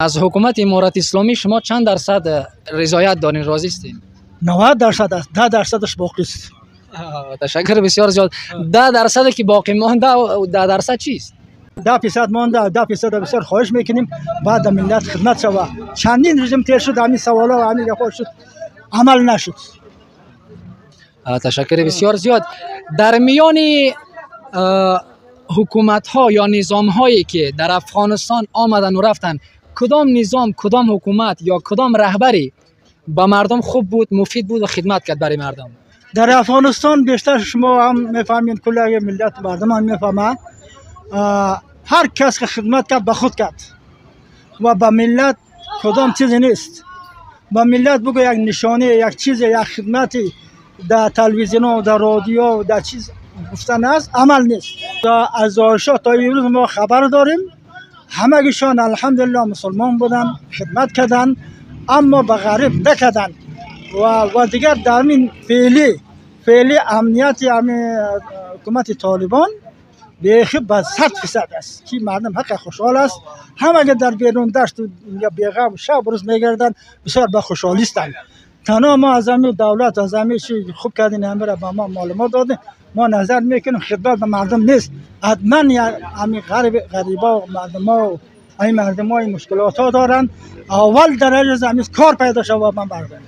از حکومت امارت اسلامی شما چند درصد رضایت دارین، راضی هستین؟ 90% است، 10% باقی است. تشکر بسیار زیاد. 10% که باقی مانده و 10% چیست؟ 10% مانده، 10% بسیار خواهش میکنیم بعد ملت خدمت شود. چندین رژیم تیر شد، همین سوالا و همین گپا شد، عمل نشد. تشکر بسیار زیاد. در میان حکومت ها یا نظام هایی که در افغانستان آمدن و رفتن، کدام نظام، کدام حکومت یا کدام رهبری با مردم خوب بود، مفید بود و خدمت کرد برای مردم؟ در افغانستان بیشتر شما هم میفهمین، کل ملت مردم هم میفهمه، هر کس که خدمت کرد به خود کرد و به ملت کدام چیزی نیست. به ملت بگو یک نشانه، یک چیز، یک خدمتی در تلویزیون و در رادیو و در چیز گفتن است، عمل نیست. از آشا تا امروز ما خبر داریم همگیشان الحمدلله مسلمان بودن، خدمت کردن، اما به غریب نکردن و دیگر در این فعلی امنیتی همین حکومت طالبان بیخی به 100% است که مردم حق خوشحال است. همه که در بیرون دشت یا بیغم شب روز میگردن، بسیار به خوشحالی هستند. تنها ما از همین دولت، از همین چیز خوب کردین، همه را به ما معلومات دادین، ما نظر میکنیم خدمت به مردم نیست. حتما همین غریبا و مردم و این مردم های مشکلات ها دارن، اول درجه زمین کار پیدا شود من بردارم.